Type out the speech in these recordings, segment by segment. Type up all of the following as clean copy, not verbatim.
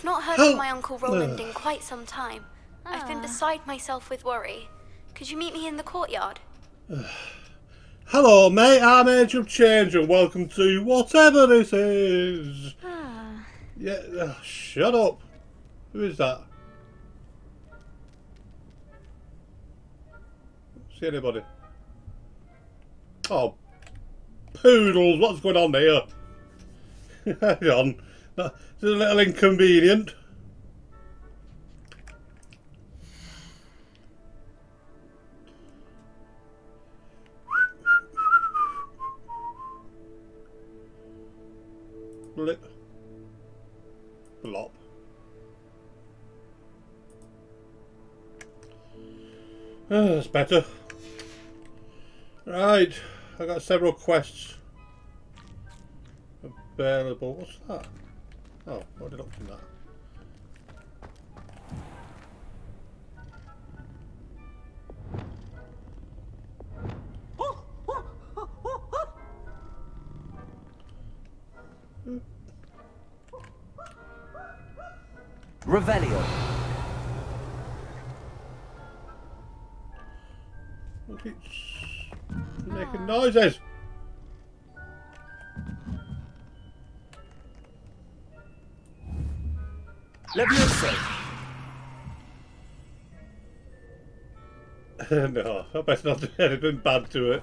I've not heard from my Uncle Roland in quite some time. I've been beside myself with worry. Could you meet me in the courtyard? Hello, mate. I'm Age of Change, and welcome to whatever this is. Yeah, shut up. Who is that? See anybody? Oh, poodles! What's going on here? Hang on. It's a little inconvenient. Blip. Blop. Oh, that's better. Right, I got several quests available. What's that? Oh, what did I look in that? Revelio. Look, it's making noises. Leviosa. No, I best not do anything bad to it.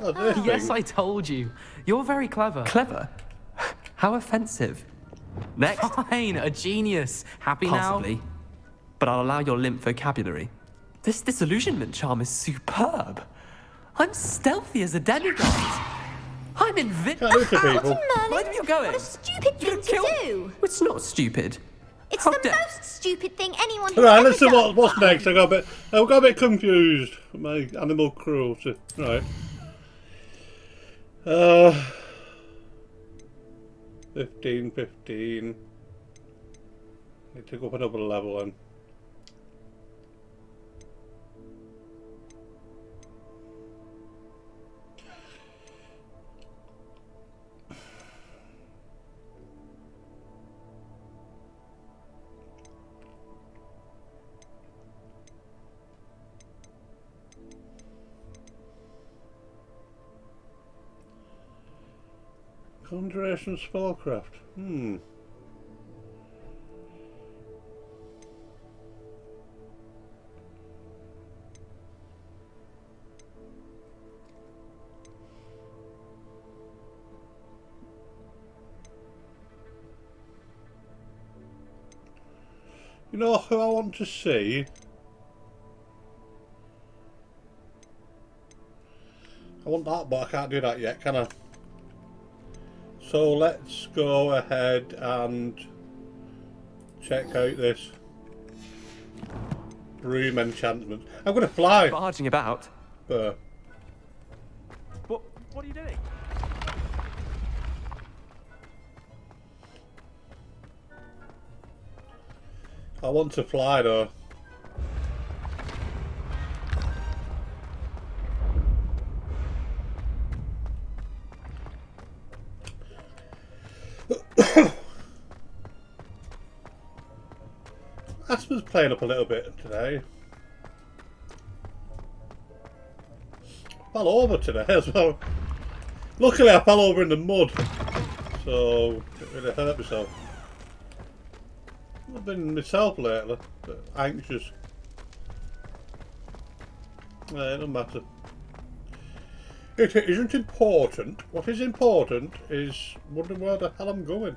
Oh, this Yes, thing. I told you. You're very clever. Clever? How offensive. Next. Fine, a genius. Happy Possibly. now? But I'll allow your limp vocabulary. This disillusionment charm is superb. I'm stealthy as a demigod. I'm invincible. Can't do it to people. Where are you going? What a stupid thing to do! It's not stupid. It's How the dare- most stupid thing anyone has Right, ever let's see done. what's next. I got a bit confused. My animal cruelty. Right. 15. Need to go up another level then. Conjuration spellcraft. You know who I want to see? I want that, but I can't do that yet, can I? So let's go ahead and check out this broom enchantment. I'm going to fly. Barging about. But What are you doing? I want to fly though. Asper's playing up a little bit today. Fell over today as well. Luckily I fell over in the mud, so it really hurt myself. I've been myself lately, but anxious. It doesn't matter. It isn't important. What is important is wondering where the hell I'm going.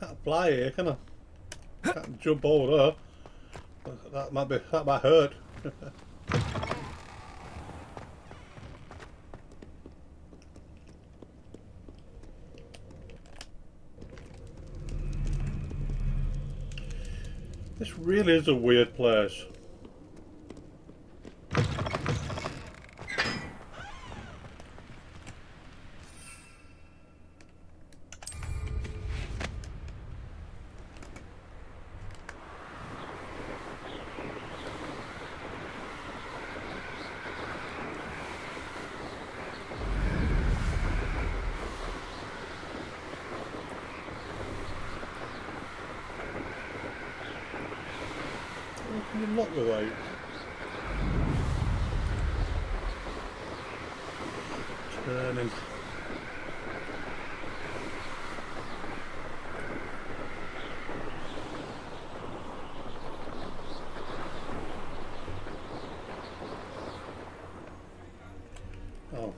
Can't fly here, can I? Can't jump over there. That might hurt. This really is a weird place. You lock the way. Turning. Oh.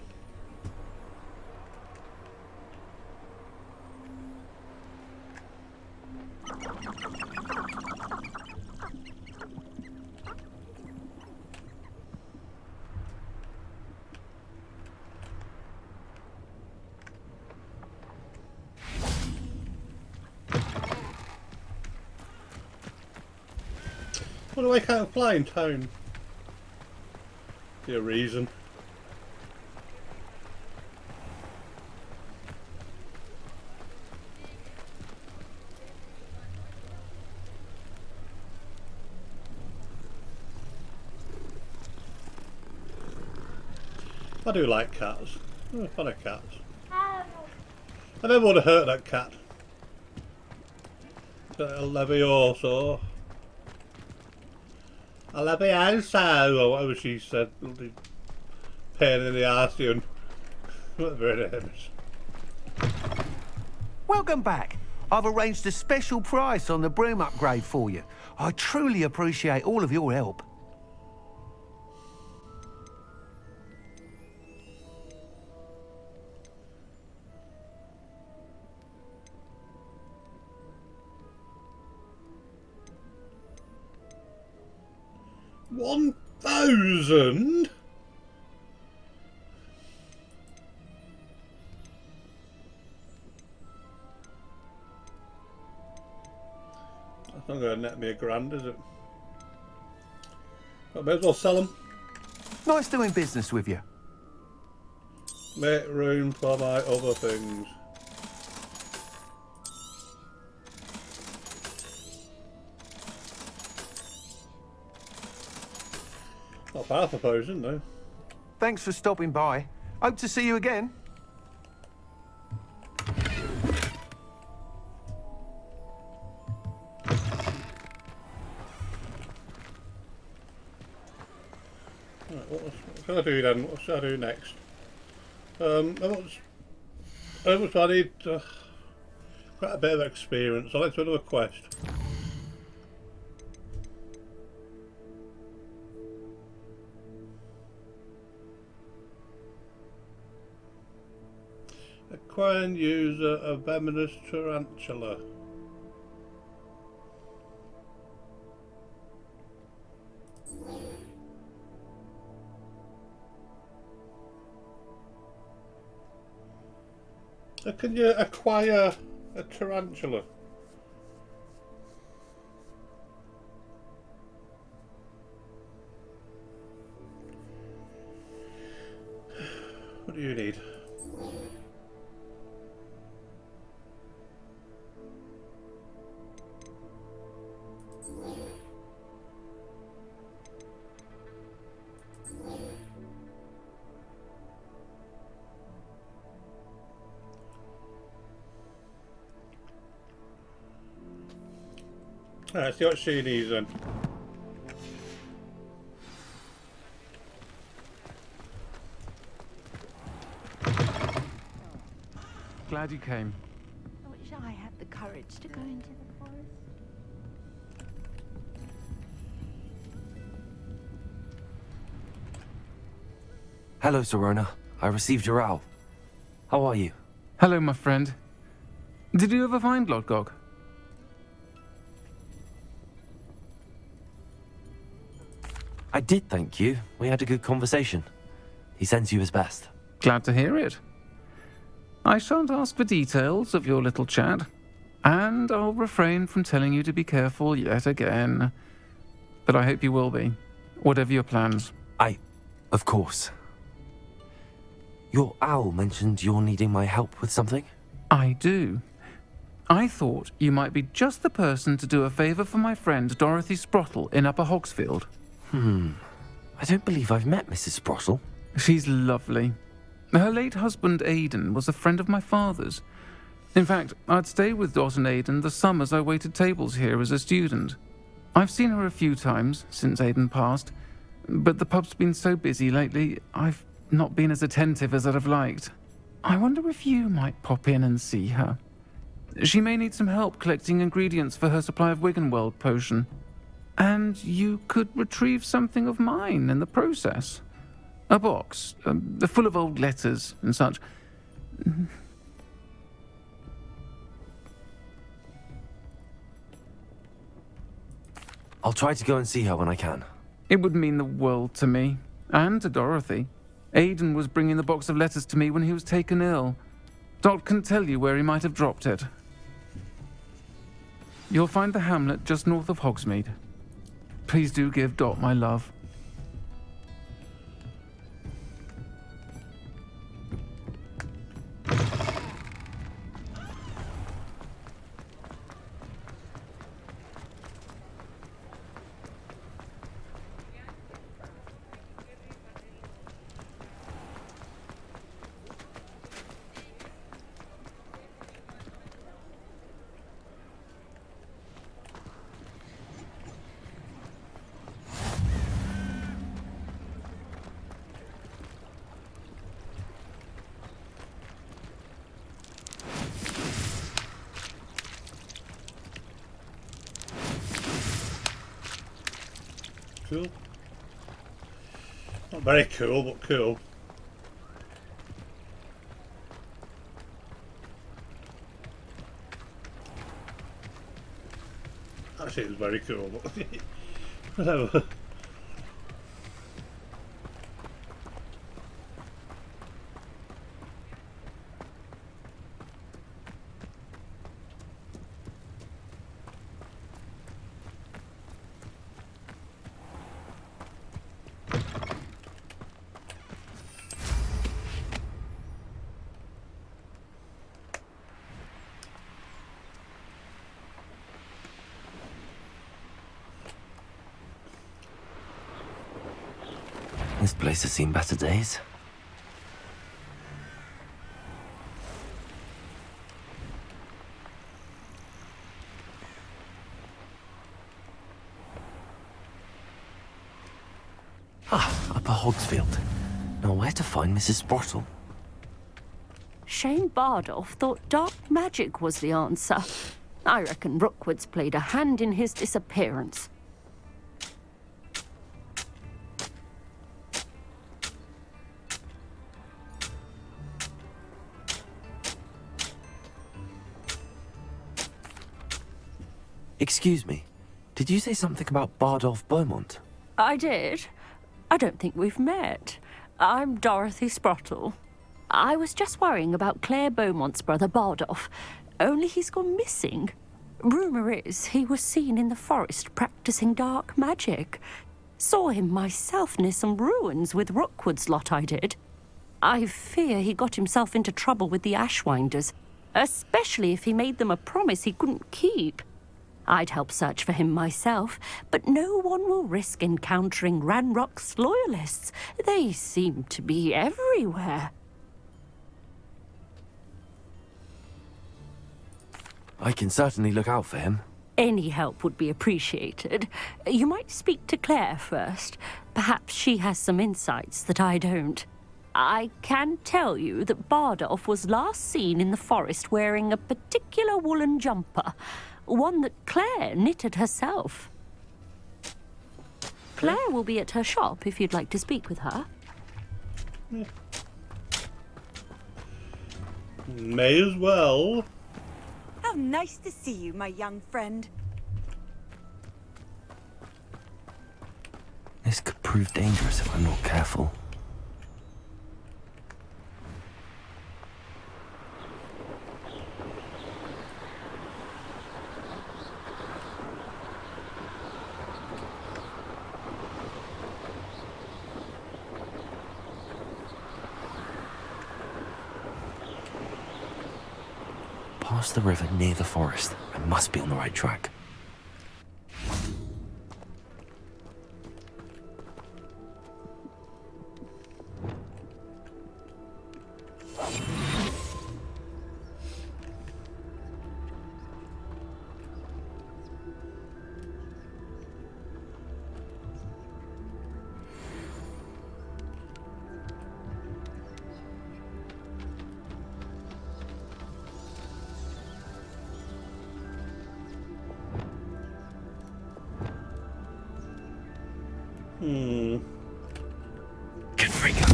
What do I can't fly in town? Be a reason. I do like cats. I'm a fan of cats. I never want to hurt that cat. A Levioso. A Levioso, or whatever she said. Bloody pain in the arse, and whatever it is. Welcome back. I've arranged a special price on the broom upgrade for you. I truly appreciate all of your help. $1,000? That's not going to net me $1,000, is it? I may as well sell them. Nice doing business with you. Make room for my other things. Not bad, I suppose, isn't it? Thanks for stopping by. Hope to see you again. Right, what can I do then? What should I do next? How much do I need? Quite a bit of experience. I'll let's do another quest. Acquire and use a venomous tarantula. Can you acquire a tarantula? What do you need? Alright, see what she needs then. Glad you came. I wish I had the courage to go into the forest. Hello, Serona. I received your owl. How are you? Hello, my friend. Did you ever find Lodgok? I did, thank you. We had a good conversation. He sends you his best. Glad to hear it. I shan't ask for details of your little chat, and I'll refrain from telling you to be careful yet again. But I hope you will be, whatever your plans. Of course. Your owl mentioned you're needing my help with something? I do. I thought you might be just the person to do a favor for my friend Dorothy Sprottle in Upper Hogsfield. I don't believe I've met Mrs. Sprottle. She's lovely. Her late husband Aidan was a friend of my father's. In fact, I'd stayed with Dot and Aidan the summers I waited tables here as a student. I've seen her a few times since Aidan passed, but the pub's been so busy lately, I've not been as attentive as I'd have liked. I wonder if you might pop in and see her. She may need some help collecting ingredients for her supply of Wiggenweld potion. And you could retrieve something of mine in the process. A box, full of old letters and such. I'll try to go and see her when I can. It would mean the world to me, and to Dorothy. Aidan was bringing the box of letters to me when he was taken ill. Dot can tell you where he might have dropped it. You'll find the hamlet just north of Hogsmeade. Please do give Dot my love. Cool. Not very cool, but cool. Actually, it was very cool, but whatever. This place has seen better days. Upper Hogsfield. Now where to find Mrs. Sprottle? Shane Bardolph thought dark magic was the answer. I reckon Rookwood's played a hand in his disappearance. Excuse me, did you say something about Bardolph Beaumont? I did. I don't think we've met. I'm Dorothy Sprottle. I was just worrying about Claire Beaumont's brother Bardolph, only he's gone missing. Rumour is he was seen in the forest practicing dark magic. Saw him myself near some ruins with Rookwood's lot I did. I fear he got himself into trouble with the Ashwinders, especially if he made them a promise he couldn't keep. I'd help search for him myself, but no one will risk encountering Ranrock's loyalists. They seem to be everywhere. I can certainly look out for him. Any help would be appreciated. You might speak to Claire first. Perhaps she has some insights that I don't. I can tell you that Bardolph was last seen in the forest wearing a particular woolen jumper, one that Claire knitted herself. Claire will be at her shop if you'd like to speak with her. May as well. How nice to see you, my young friend. This could prove dangerous if I'm not careful. Past the river near the forest. I must be on the right track. Confringo.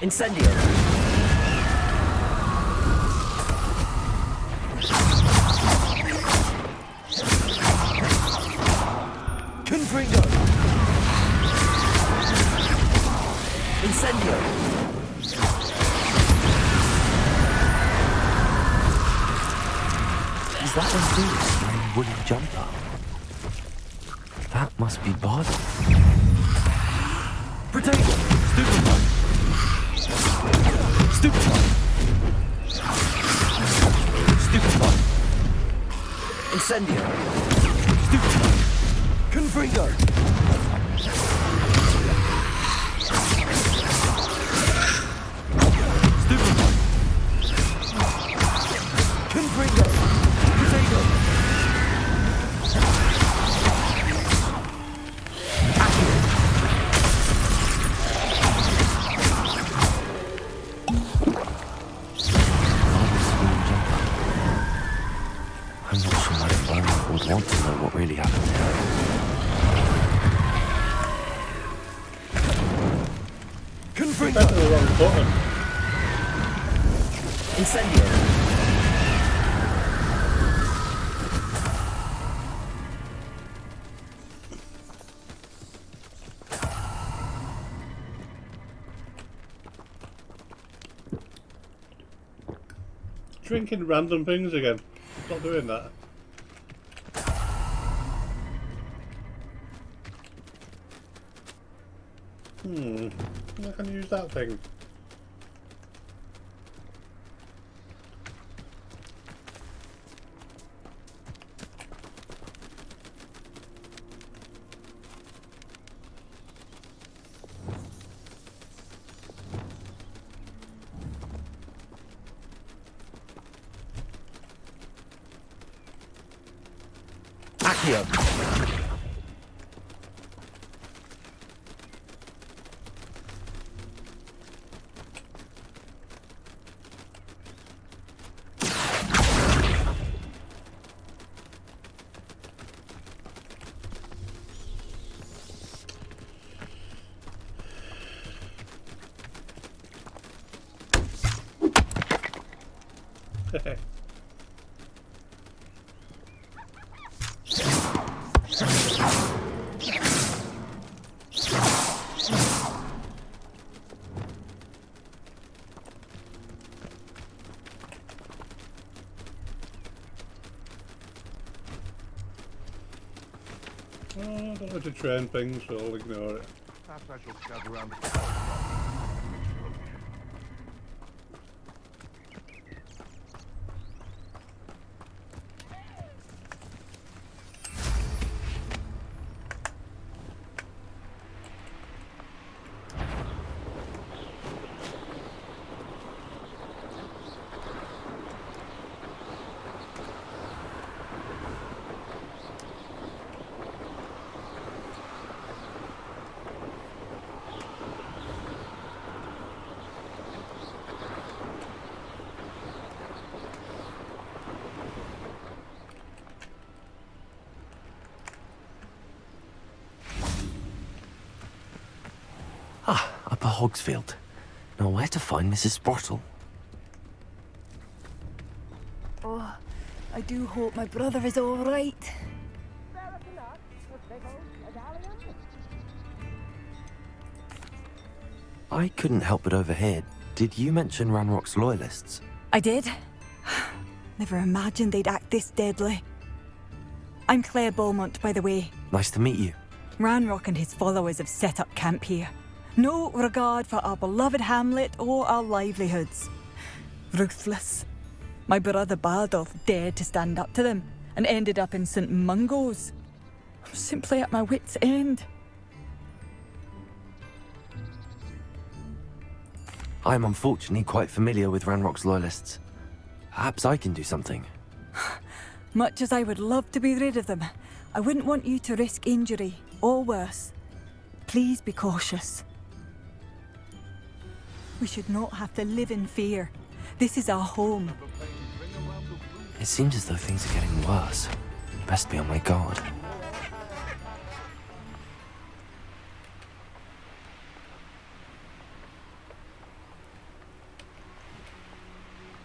Incendio. Confringo. Incendio. Is that one too? Wearing woolly jumper. That must be Bardo. Protego. Stupefy. Stupefy. Stupefy. Incendio. Stupefy. Confringo. Stupefy. Confringo. Potato. I'm not sure my environment would want to know what really happened here. Confringo. Pressing the wrong button. Incendio. Drinking random things again. Stop doing that. I can use that thing. Accio. I don't want to train things, so I'll ignore it. Perhaps I shall scout around the Upper Hogsfield. Now where to find Mrs. Sportle? Oh, I do hope my brother is all right. I couldn't help but overhear. Did you mention Ranrock's loyalists? I did. Never imagined they'd act this deadly. I'm Claire Beaumont, by the way. Nice to meet you. Ranrock and his followers have set up camp here. No regard for our beloved hamlet or our livelihoods. Ruthless. My brother Bardolph dared to stand up to them and ended up in St. Mungo's. I'm simply at my wit's end. I'm unfortunately quite familiar with Ranrock's loyalists. Perhaps I can do something. Much as I would love to be rid of them, I wouldn't want you to risk injury or worse. Please be cautious. We should not have to live in fear. This is our home. It seems as though things are getting worse. Best be on my guard.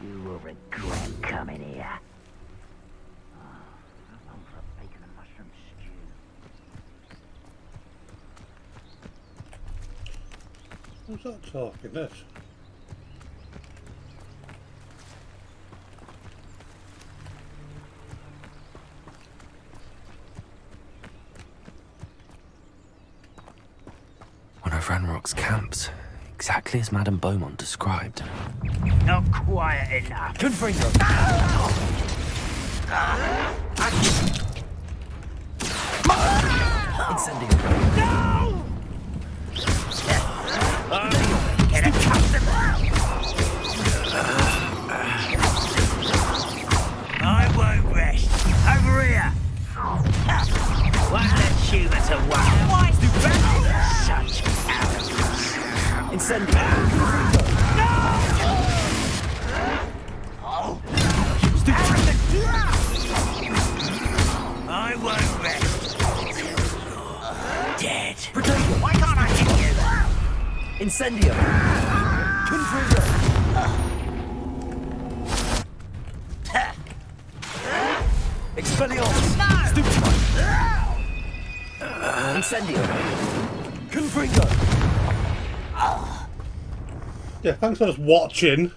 You will regret coming here. I'm on for a bacon and mushroom stew. Who's that talking? This? One of Ranrock's camps, exactly as Madame Beaumont described. Not quiet enough. Confringo! Incendio! No! Get accustomed. I won't rest. Over here. Won't let Shooter to one. Why? Such arrogance. Incendio! I won't rest until you're dead. Why can't I hit you? Incendio! Confringo! Expelliarmus! Incendio! Confringo! Yeah, thanks for just watching.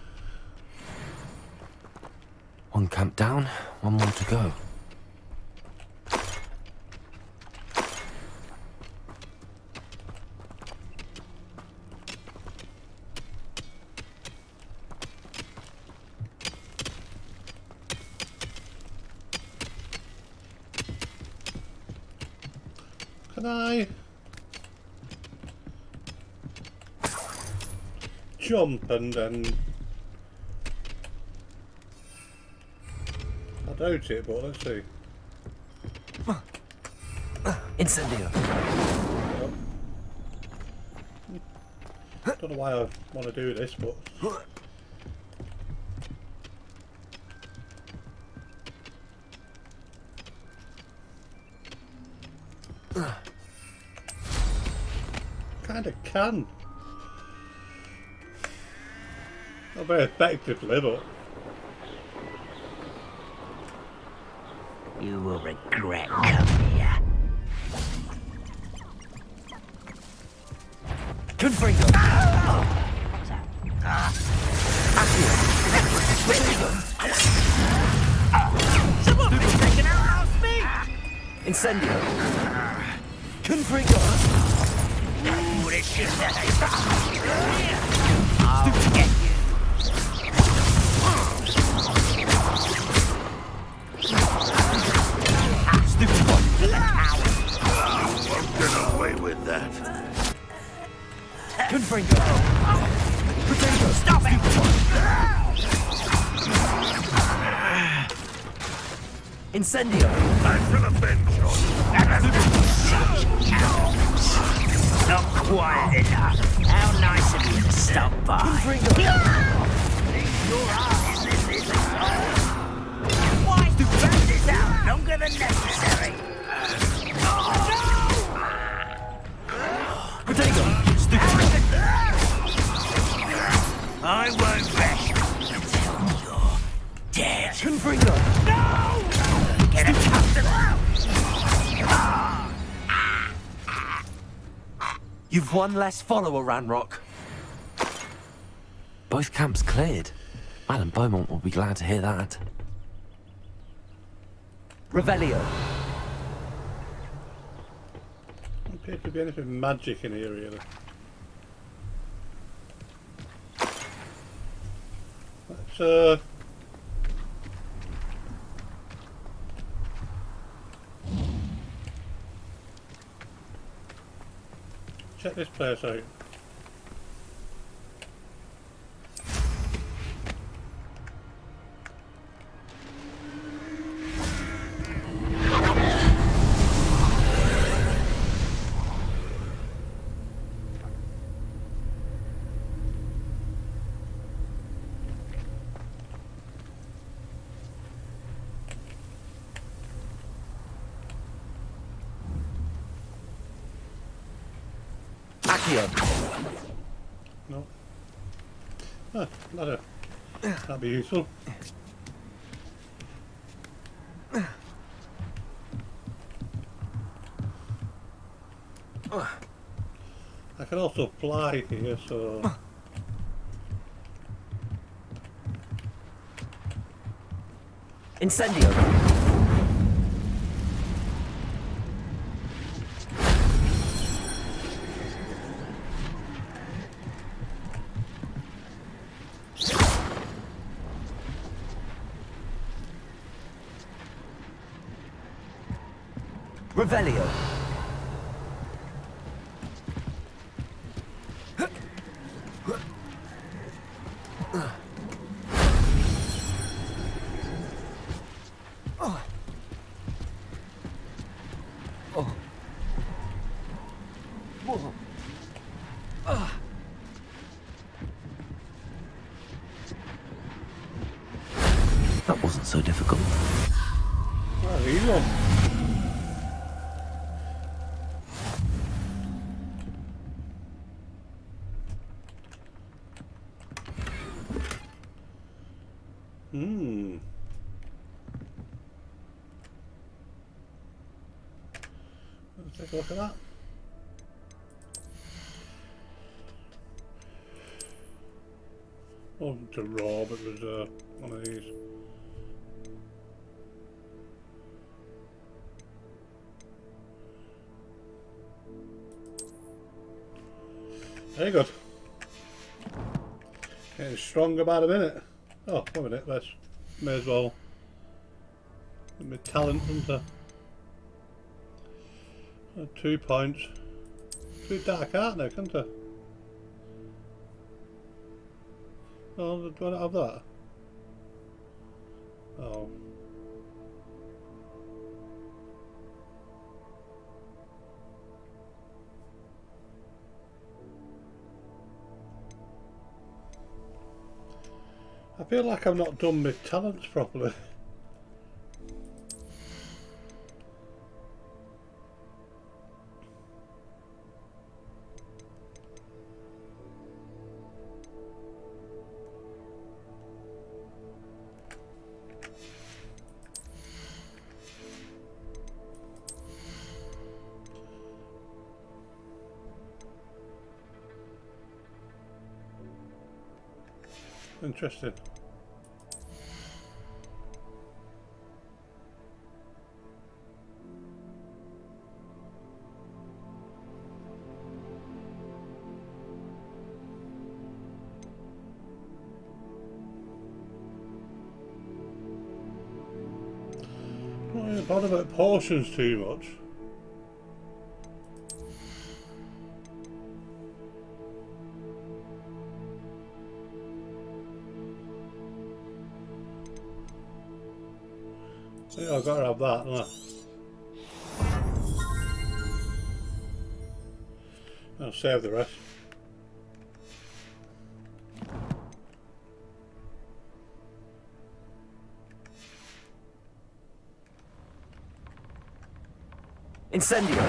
One camp down, one more to go. Can I jump and then I doubt it, but let's see. Incendio! Don't know why I want to do this, but kinda can. Not very effectively, but You will regret coming here. Confringo! Someone been taken out last me! Incendio! Confringo! Would it shoot that? I'll get you. Stupid one! Won't get away with that. Confringo! Potato! Stop it! Incendio! I'm from a bench on Not quiet enough. How nice of you to stop by. Confringo! Your heart is in this Why? To drag this out longer than necessary. Potato! I won't rest until you're dead. Confringo! No! Get accustomed. You've one less follower, Ranrock. Both camps cleared. Madame Beaumont will be glad to hear that. Revelio. doesn't appear to be anything magic in here really. Let's check this place out. Incendio. No. Ah, ladder. That'd be useful. I can also fly here, so... Incendio. Revelio. That wasn't so difficult. That's an easy one. Let's take a look at that. Wasn't a raw, but it was one of these. Very good. Getting stronger by the minute. Oh, 1 minute, may as well. Give me talent, isn't there? 2 points. Too dark, aren't they, can't they? Oh, do I not have that? Oh. I feel like I've not done my talents properly. Interesting. Not really bothered about portions too much. Yeah, I've got to have that, haven't I? I'll save the rest. Incendio.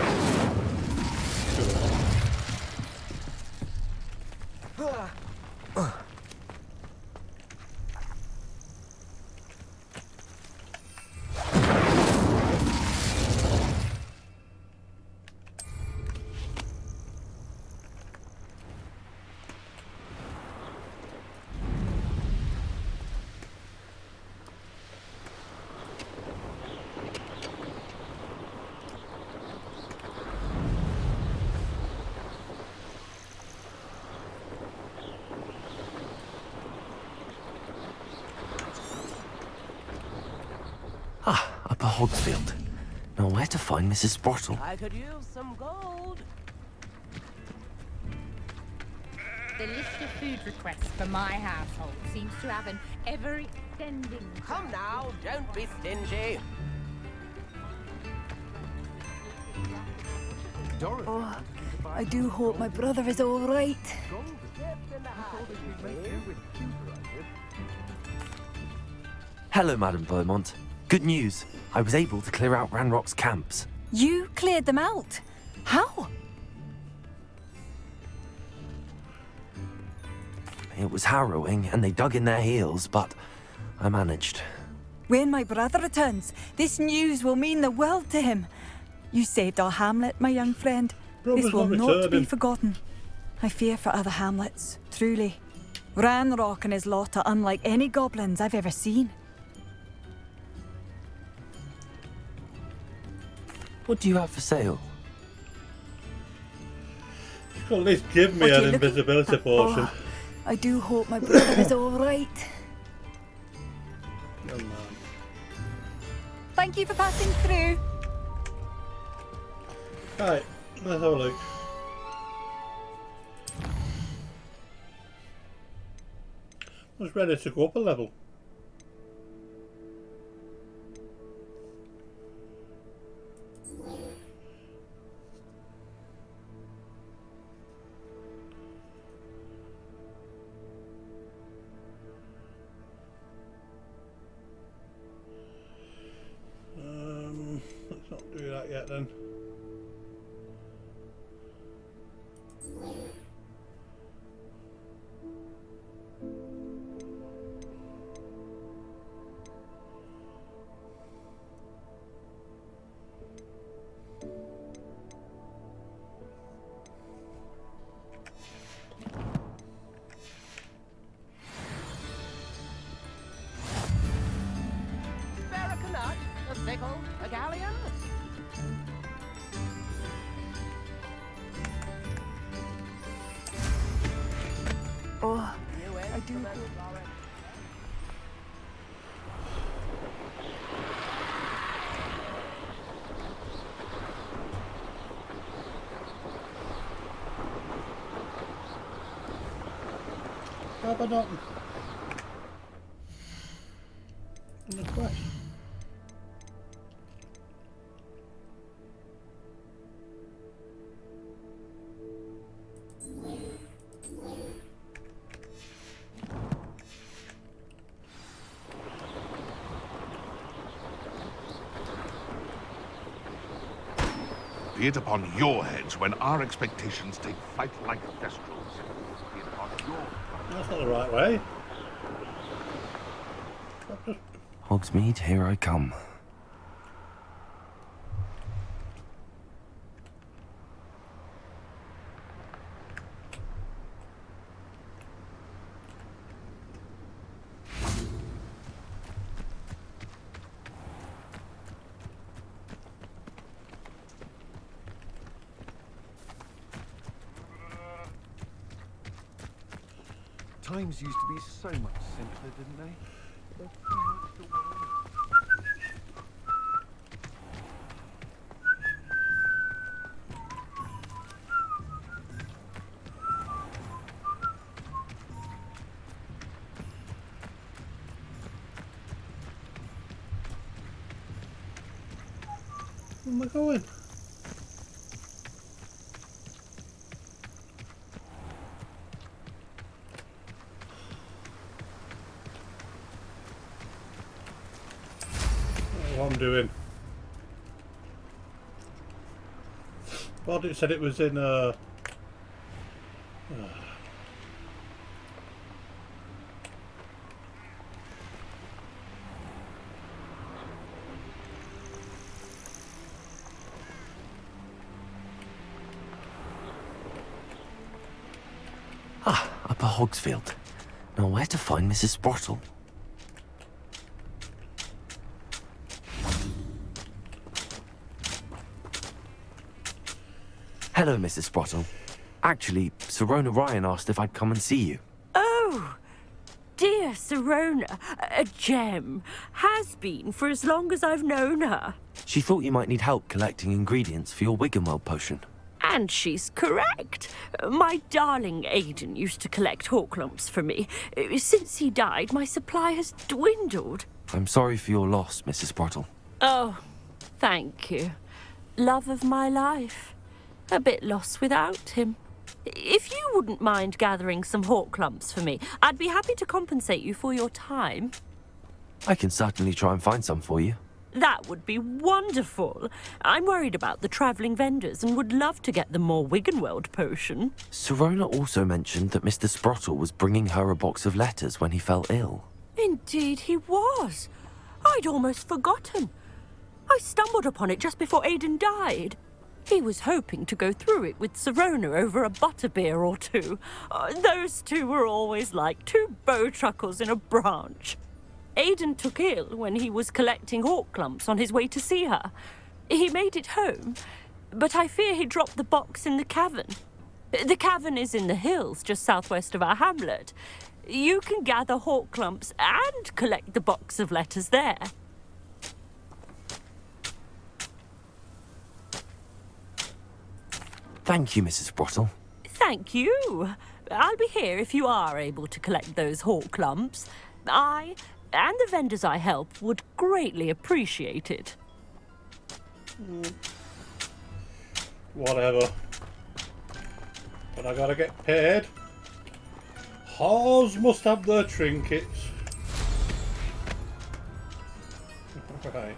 Upper Hogsfield. Now where to find Mrs. Sprottle? I could use some gold. The list of food requests for my household seems to have an ever-extending... Come now, don't be stingy. Oh, I do hope my brother is all right. Hello, Madame Beaumont. Good news. I was able to clear out Ranrock's camps. You cleared them out? How? It was harrowing, and they dug in their heels, but I managed. When my brother returns, this news will mean the world to him. You saved our hamlet, my young friend. Brother's This will not not be returning. forgotten. I fear for other hamlets, truly. Ranrock and his lot are unlike any goblins I've ever seen. What do you have for sale? You could at least give me What are an you looking- invisibility potion. Oh, I do hope my brother is all right. Young man. Thank you for passing through. Right, let's have a look. I was ready to go up a level. Let's not do that yet then. A pickle, a galleon. Oh, I do hope. Aberdeen. On the quest. Be it upon your heads when our expectations take flight like thestrals. Be it upon your... That's not the right way. Hogsmeade, here I come. Times used to be so much simpler, didn't they? Where am I going? What I'm doing. Well, it said it was in Upper Hogsfield. Now where to find Mrs. Sprottle? Hello, Mrs. Sprottle. Actually, Sirona Ryan asked if I'd come and see you. Oh, dear Sirona, a gem. Has been for as long as I've known her. She thought you might need help collecting ingredients for your Wiggenweld potion. And she's correct. My darling Aidan used to collect hawk lumps for me. Since he died, my supply has dwindled. I'm sorry for your loss, Mrs. Sprottle. Oh, thank you. Love of my life. A bit lost without him. If you wouldn't mind gathering some hawk lumps for me, I'd be happy to compensate you for your time. I can certainly try and find some for you. That would be wonderful. I'm worried about the travelling vendors and would love to get them more Wiggenweld potion. Sirona also mentioned that Mr. Sprottle was bringing her a box of letters when he fell ill. Indeed he was. I'd almost forgotten. I stumbled upon it just before Aidan died. He was hoping to go through it with Sirona over a butterbeer or two. Those two were always like two bowtruckles in a branch. Aidan took ill when he was collecting hawk clumps on his way to see her. He made it home, but I fear he dropped the box in the cavern. The cavern is in the hills just southwest of our hamlet. You can gather hawk clumps and collect the box of letters there. Thank you, Mrs. Sprottle. Thank you. I'll be here if you are able to collect those hawk clumps. I and the vendors I help would greatly appreciate it. Whatever. But I gotta get paid. Whores must have their trinkets. Right.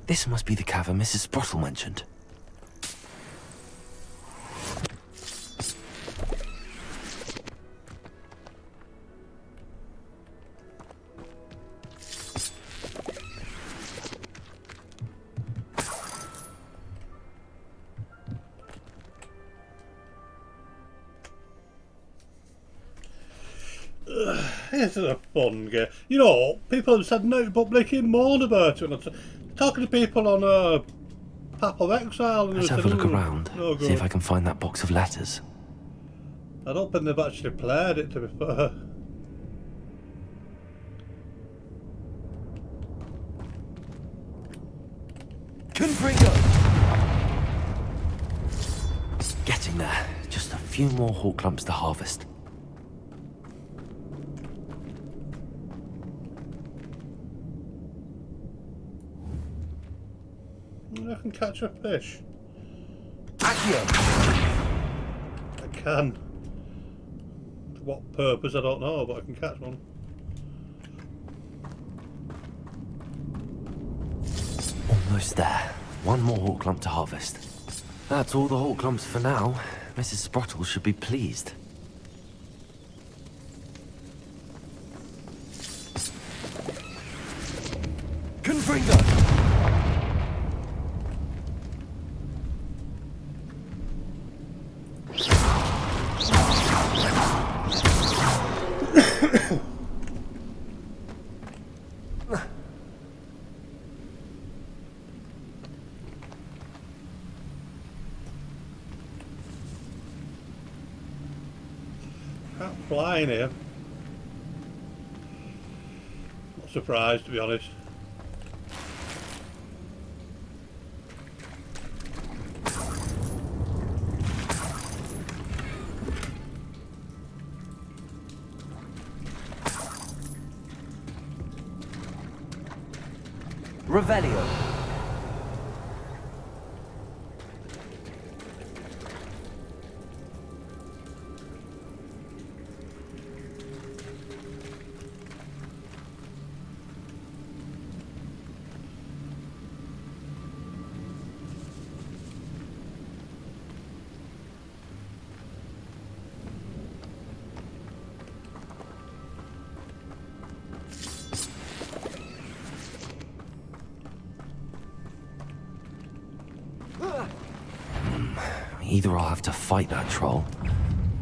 This must be the cavern Mrs. Sprottle mentioned. This is a fun game. You know, people have said no, but making moan about it. Talking to people on Path of Exile. And Let's have a look around, no see if I can find that box of letters. I don't think they've actually played it, to be fair. Getting there. Just a few more hawk clumps to harvest. I can catch a fish. Accio! I can. For what purpose, I don't know, but I can catch one. Almost there. One more hawk clump to harvest. That's all the hawk clumps for now. Mrs. Sprottle should be pleased. Confringo! Can't fly in here. Not surprised, to be honest. Revelio. Either I'll have to fight that troll,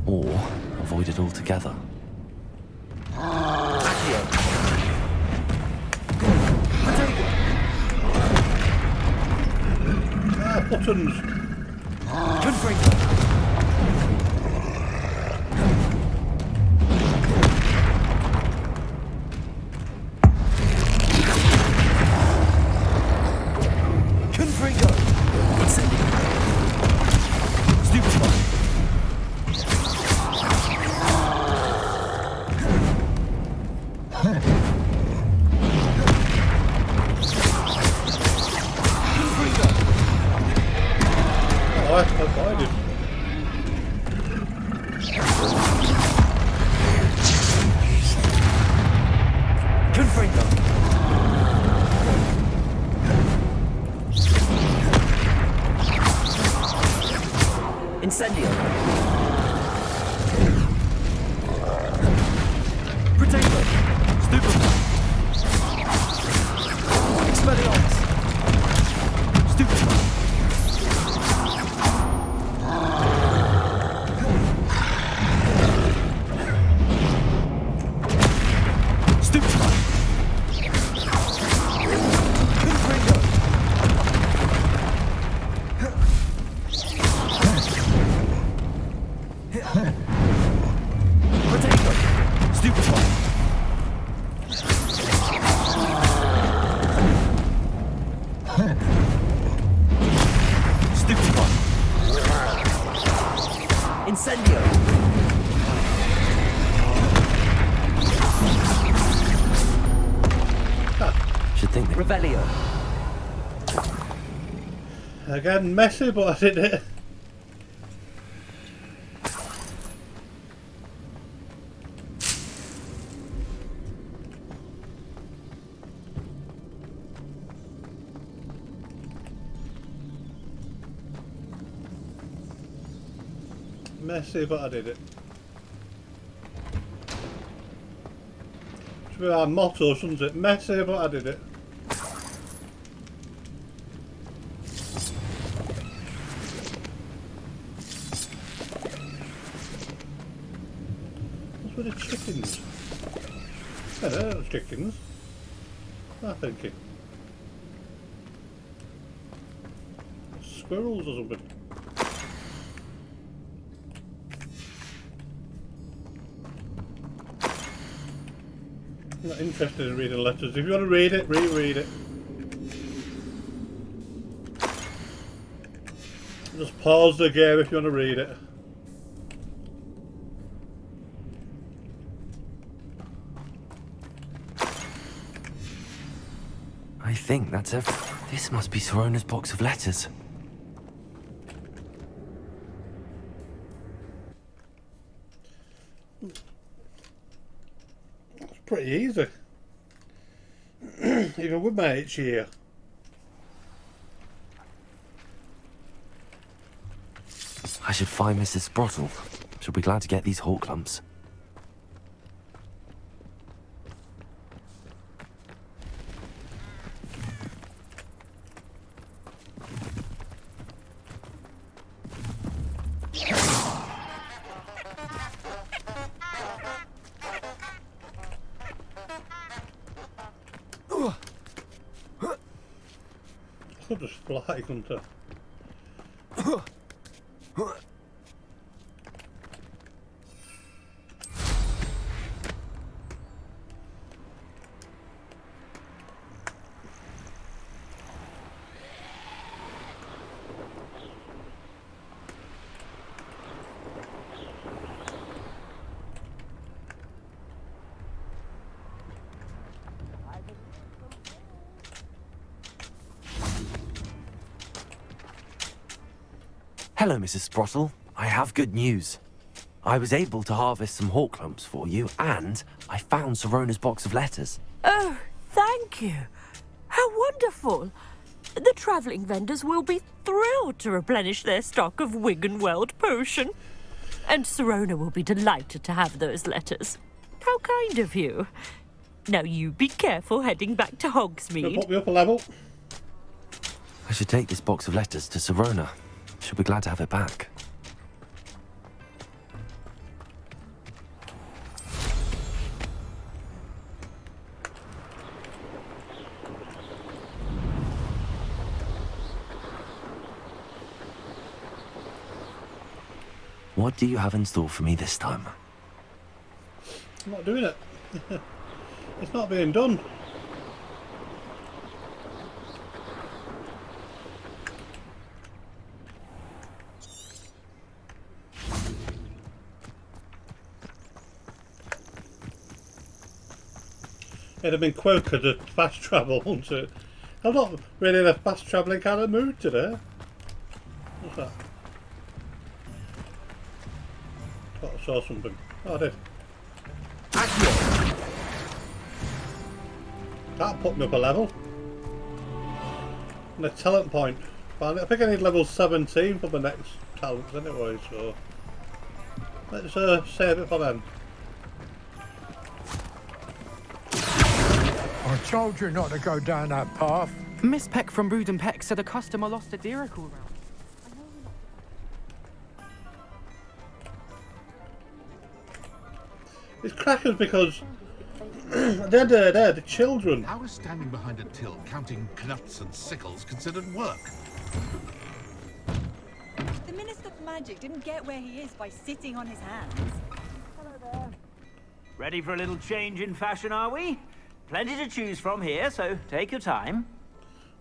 or avoid it altogether. Buttons! Stupefy. Stupefy. Incendio. Should think that Revelio. Again, messy, but I did it. Messy, but I did it. Should be our motto, shouldn't it? Messy, but I did it. What's with the chickens? Yeah, they're not chickens. I'm thinking. Squirrels or something. I'm not interested in reading letters. If you want to read it, reread it. Just pause the game if you want to read it. I think that's everything. This must be Sirona's box of letters. It's pretty easy. Even with my H here. I should find Mrs. Sprottle. She'll be glad to get these hawk lumps. I'll just fly, couldn't I? Hello, Mrs. Sprottle. I have good news. I was able to harvest some hawk lumps for you, and I found Sirona's box of letters. Oh, thank you. How wonderful. The travelling vendors will be thrilled to replenish their stock of Wiggenweld potion. And Sirona will be delighted to have those letters. How kind of you. Now you be careful heading back to Hogsmeade. Put me up a level. I should take this box of letters to Sirona. She'll be glad to have it back. What do you have in store for me this time? I'm not doing it. It's not being done. It'd have been quicker to fast travel, wouldn't it? I'm not really in a fast travelling kind of mood today. What's that? Thought I saw something. Oh, I did. That put me up a level. And a talent point. I think I need level 17 for the next talents anyway, so let's save it for then. I told you not to go down that path. Miss Peck from Brood and Peck said a customer lost a deer call round. It's crackers because they're there, the children. How is standing behind a till counting knuts and sickles considered work? The Minister for Magic didn't get where he is by sitting on his hands. Hello there. Ready for a little change in fashion, are we? Plenty to choose from here, so take your time.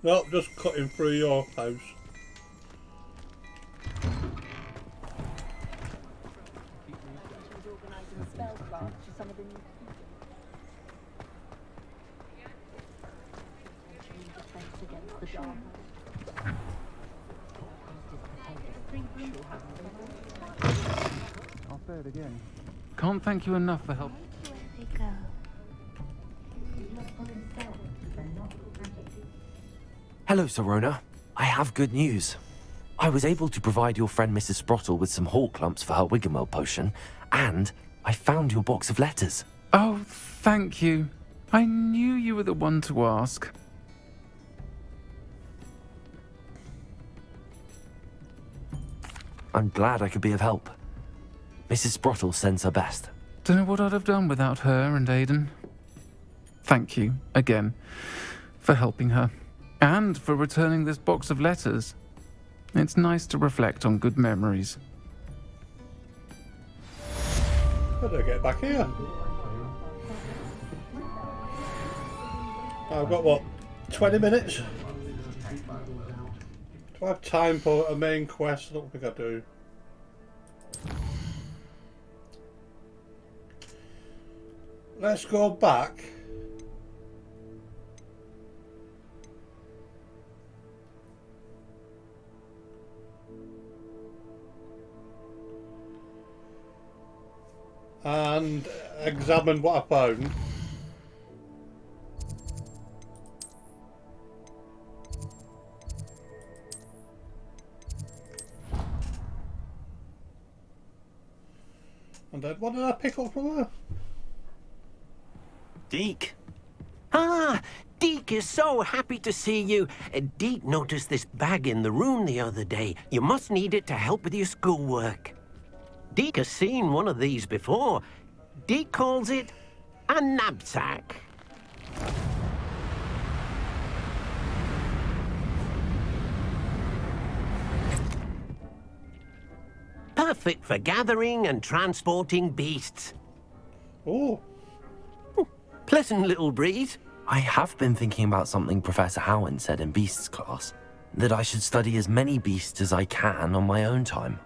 No, just cutting through your house. I'll say it again. Can't thank you enough for help. Hello, Serona. I have good news. I was able to provide your friend Mrs. Sprottle with some hall clumps for her Wiggenweld potion, and I found your box of letters. Oh, thank you. I knew you were the one to ask. I'm glad I could be of help. Mrs. Sprottle sends her best. Don't know what I'd have done without her and Aidan. Thank you, again, for helping her. And for returning this box of letters. It's nice to reflect on good memories. Better get back here. I've got, what, 20 minutes? Do I have time for a main quest? I don't think I do. Let's go back. And examine what I found. And then what did I pick up from her? Deke. Ah, Deke is so happy to see you. Deke noticed this bag in the room the other day. You must need it to help with your schoolwork. Deke has seen one of these before. Deke calls it a knapsack. Perfect for gathering and transporting beasts. Oh. Pleasant little breeze. I have been thinking about something Professor Howen said in Beasts class, that I should study as many beasts as I can on my own time.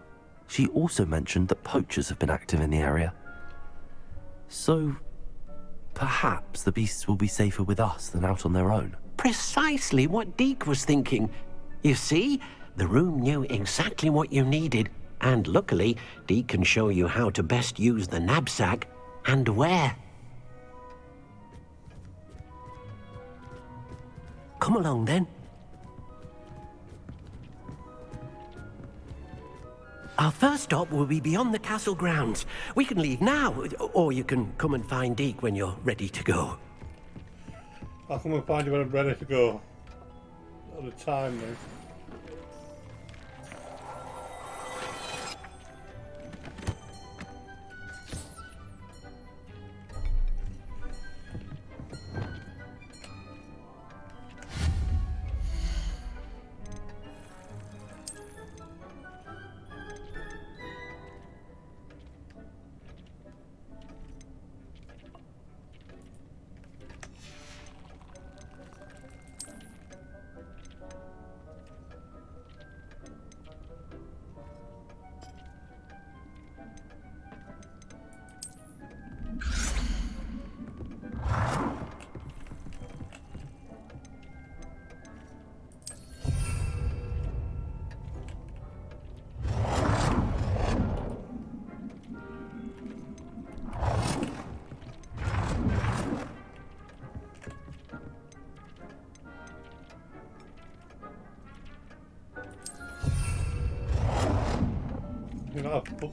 She also mentioned that poachers have been active in the area. So, perhaps the beasts will be safer with us than out on their own. Precisely what Deke was thinking. You see, the room knew exactly what you needed, and luckily, Deke can show you how to best use the knapsack and where. Come along then. Our first stop will be beyond the castle grounds. We can leave now, or you can come and find Deke when you're ready to go. I'll come and find you when I'm ready to go. At the time then.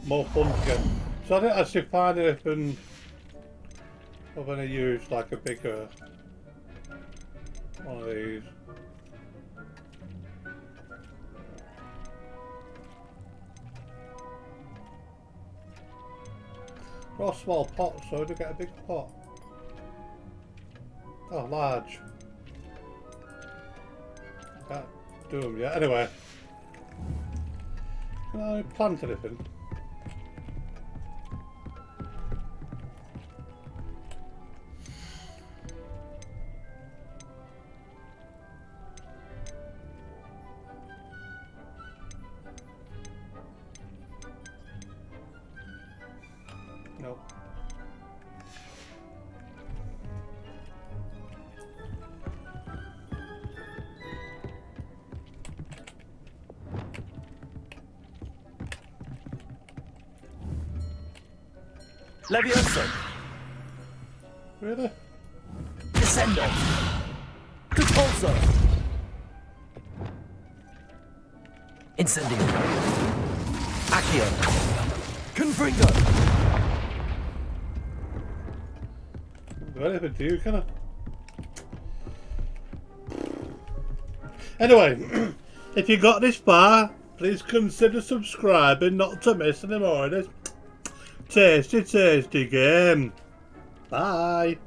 More fun to get. So I didn't actually find anything of any use, like a bigger one of these. Got a small pot, so to get a big pot. Oh, large. Can't do them yet. Anyway, can I plant anything? Levioso. Really? Descendo. Repulso. Incendio. Accio. Confringo. Do anything to you, can I? Anyway, if you got this far, please consider subscribing not to miss any more of this tasty game. Bye.